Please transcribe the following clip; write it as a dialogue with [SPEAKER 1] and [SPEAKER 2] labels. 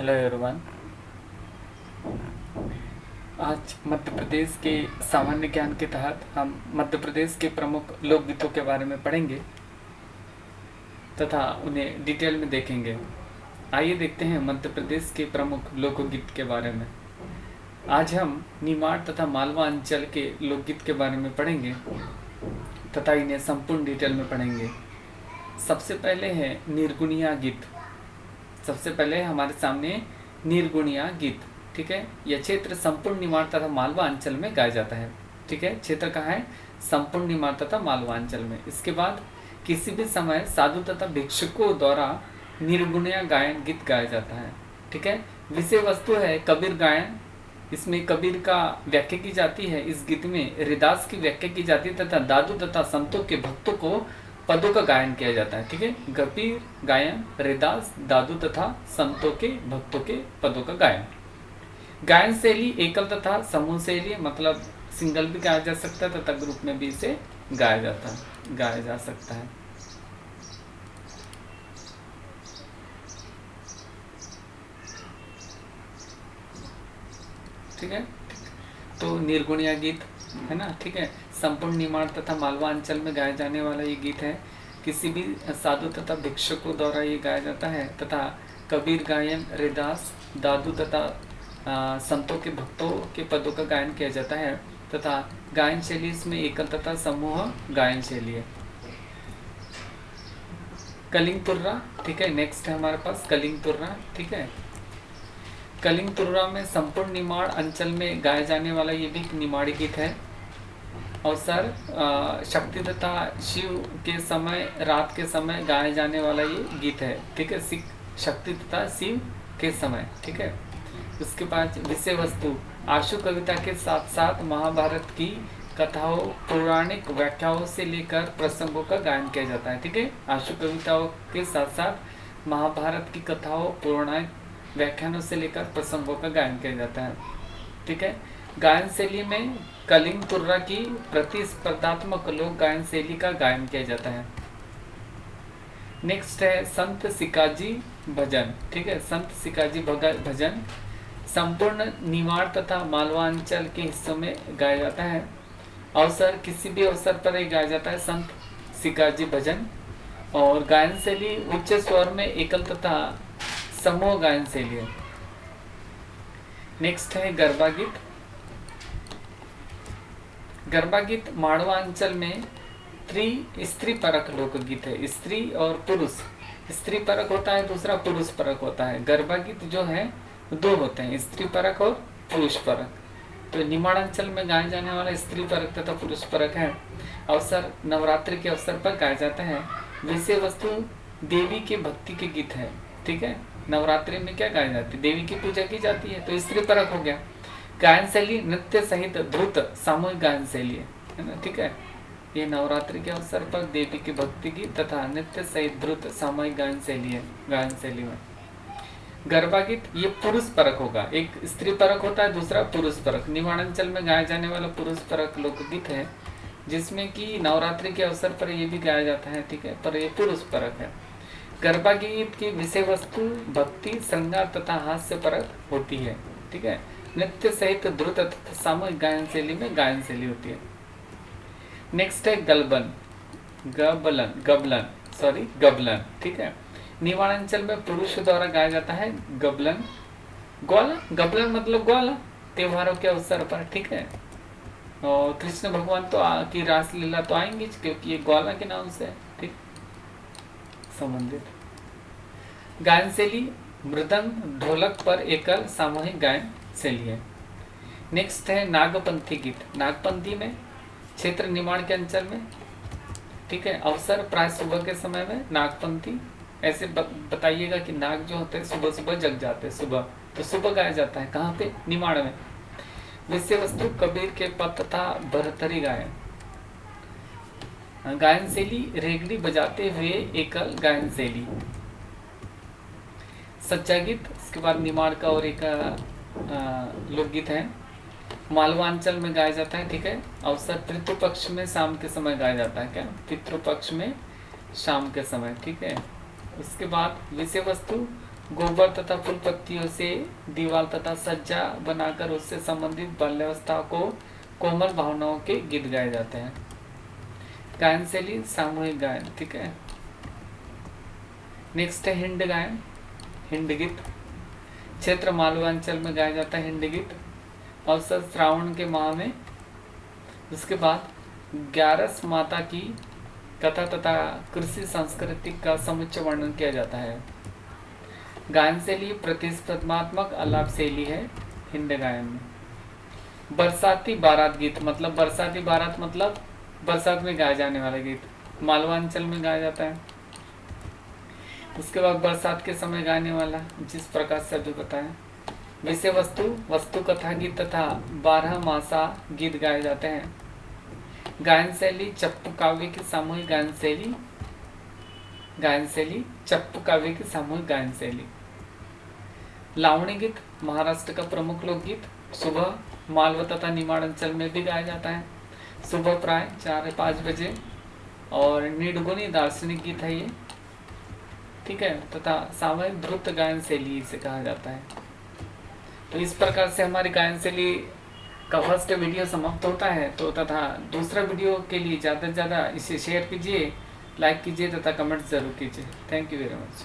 [SPEAKER 1] Hello everyone. आज मध्य प्रदेश के सामान्य ज्ञान के तहत हम मध्य प्रदेश के प्रमुख लोकगीतों के बारे में पढ़ेंगे तथा उन्हें डिटेल में देखेंगे। आइए देखते हैं मध्य प्रदेश के प्रमुख लोकगीत के बारे में। आज हम निमाड़ तथा मालवा अंचल के लोकगीत के बारे में पढ़ेंगे तथा इन्हें संपूर्ण डिटेल में पढ़ेंगे। सबसे पहले है निर्गुणिया गीत। सबसे पहले हमारे सामने निर्गुणिया गीत। ठीक है, यह क्षेत्र संपूर्ण निमाड़ तथा मालवा अंचल में गाया जाता है। ठीक है, क्षेत्र कहाँ है? संपूर्ण निमाड़ तथा मालवा अंचल में। इसके बाद किसी भी समय साधु तथा भिक्षुकों द्वारा निर्गुणिया गायन गीत गाया जाता है। ठीक है, विषय वस्तु है कबीर गायन। इसमें कबीर का व्याख्या की जाती है। इस गीत में हरिदास की व्याख्या की जाती है तथा दादू तथा संतों के भक्तों को पदों का गायन किया जाता है। ठीक है, कबीर गायन, हरिदास, दादू तथा संतों के भक्तों के पदों का गायन। गायन शैली एकल तथा समूह शैली, मतलब सिंगल भी गाया जा सकता है तथा ग्रुप में भी इसे गाया जा सकता है। ठीक है, तो निर्गुणिया गीत है ना। ठीक है, संपूर्ण निमाड़ तथा मालवा अंचल में गाया जाने वाला ये गीत है। किसी भी साधु तथा भिक्षुकों द्वारा ये गाया जाता है तथा कबीर गायन, हरिदास, दादू तथा संतों के भक्तों के पदों का गायन किया जाता है तथा गायन शैली इसमें एकल तथा समूह गायन शैली है। कलिंग तुर्रा। ठीक है, नेक्स्ट है हमारे पास कलिंग तुर्रा। ठीक है, कलिंग तुर्रा में संपूर्ण निमाड़ अंचल में गाया जाने वाला ये भी एक निमाड़ी गीत है। अवसर शक्ति तथा शिव के समय, रात के समय गाए जाने वाला ये गीत है। ठीक है, शक्ति तथा शिव के समय। ठीक है, उसके बाद विषय वस्तु आशु कविता के साथ साथ महाभारत की कथाओं, पौराणिक व्याख्याओं से लेकर प्रसंगों का गायन किया जाता है। ठीक है, आशु कविताओं के साथ साथ महाभारत की कथाओं, पौराणिक व्याख्यानों से लेकर प्रसंगों का गायन किया जाता है। ठीक है, गायन शैली में कलिंग तुर्रा की प्रतिस्पर्धात्मक लोक गायन शैली का गायन किया जाता है। नेक्स्ट है संत सिकाजी भजन। ठीक है, संत सिकाजी भजन संपूर्ण निमाड़ तथा मालवा अंचल के हिस्सों में गाया जाता है। अवसर किसी भी अवसर पर ही गाया जाता है संत सिकाजी भजन। और गायन शैली उच्च स्वर में एकल तथा समूह गायन शैली है। नेक्स्ट है गरबा गीत। गरबा गीत माड़वा अंचल में स्त्री परक लोकगीत है। स्त्री और पुरुष, स्त्री परक होता है, दूसरा पुरुष परक होता है। गरबा गीत जो है दो होते हैं, स्त्री परक और पुरुष परक। तो निमाड़ अंचल में गाया जाने वाला स्त्री परक तथा पुरुष परक है। अवसर नवरात्रि के अवसर पर गाया जाता है। विषय वस्तु देवी के भक्ति के गीत है। ठीक है, नवरात्रि में क्या गाया जाती है? देवी की पूजा की जाती है, तो स्त्री परक हो गया। गायन शैली नृत्य सहित द्रुत सामूहिक गायन शैली है ना। ठीक है, ये नवरात्रि के अवसर पर देवी की भक्ति की तथा नृत्य सहित द्रुत सामूहिक गायन शैली है। गायन शैली में गरबा गीत ये पुरुष परक होगा। एक स्त्री परक होता है, दूसरा पुरुष परक। निमाड़ अंचल में गाया जाने वाला पुरुष परक लोकगीत है, जिसमें कि नवरात्रि के अवसर पर ये भी गाया जाता है। ठीक है, पर ये पुरुष परक है। गरबा गीत की विषय वस्तु भक्ति, श्रृंगार तथा हास्य परक होती है। ठीक है, नृत्य सहित द्रुत तथा सामूहिक गायन शैली में गायन शैली होती है। नेक्स्ट है गबलन। ठीक है, निमाड़ अंचल में पुरुष द्वारा गाया जाता है गबलन। गबलन मतलब ग्वाला, त्योहारों के अवसर पर। ठीक है, और कृष्ण भगवान की रासलीला तो आएंगी, क्योंकि ये ग्वाला के नाम से है। ठीक, संबंधित गायन शैली मृदंग ढोलक पर एकल सामूहिक गायन शैली है। नेक्स्ट है नागपंथी गीत। नागपंथी में क्षेत्र निमाड़ के अंचल में। ठीक है, अवसर प्राय सुबह के समय में नागपंथी। ऐसे बताइएगा कि नाग जो होते हैं सुबह सुबह जग जाते हैं, सुबह तो सुबह गाया जाता है। कहाँ पे? निमाड़ में। विषय वस्तु कबीर के पद तथा भरथरी गायन। गायन शैली रेगड़ी बजाते हुए एकल गायन शैली। सच्चा गीत, इसके बाद निमाड़ का और एक लोकगीत है, मालवा अंचल में गाया जाता है। ठीक है, अवसर पितृपक्ष में शाम के समय गाया जाता है। क्या? पितृपक्ष में शाम के समय। ठीक है, उसके बाद विषय वस्तु गोबर तथा फूल पत्तियों से दीवार तथा सज्जा बनाकर उससे संबंधित बाल्यावस्था को कोमल भावनाओं के गीत गाए जाते हैं। गायन शैली सामूहिक गायन, ठीक है। नेक्स्ट है हिंड गायन, हिंड गीत। क्षेत्र मालवांचल में गाया जाता है हिंड गीत, अवसर श्रावण के माह में। उसके बाद 11 माता की कथा तथा कृषि संस्कृति का समुच्चय वर्णन किया जाता है। गायन शैली प्रतिस्पर्धात्मक आलाप शैली है हिंद गायन में। बरसाती बारात गीत, मतलब बरसाती बारात मतलब बरसात में गाया जाने वाला गीत, मालवांचल में गाया जाता है। उसके बाद बरसात के समय गाने वाला, जिस प्रकार से अभी बताया। विषय वस्तु, वस्तु कथा गीत तथा 12 मासा गीत गाए जाते हैं। गायन शैली चप्पू काव्य की सामूहिक गायन शैली, गायन शैली चप्पू काव्य की सामूहिक गायन शैली। लावणी गीत महाराष्ट्र का प्रमुख लोकगीत, सुबह मालवा तथा निमाड़ अंचल में भी गाया जाता है, सुबह प्राय 4-5 बजे। और निर्गुणी दार्शनिक गीत है ये, ठीक है, तथा सामूहिक द्रुत गायन शैली इसे कहा जाता है। तो इस प्रकार से हमारी गायन शैली का फर्स्ट वीडियो समाप्त होता है। तो तथा दूसरा वीडियो के लिए ज़्यादा से ज़्यादा इसे शेयर कीजिए, लाइक कीजिए तथा कमेंट जरूर कीजिए। Thank you very much.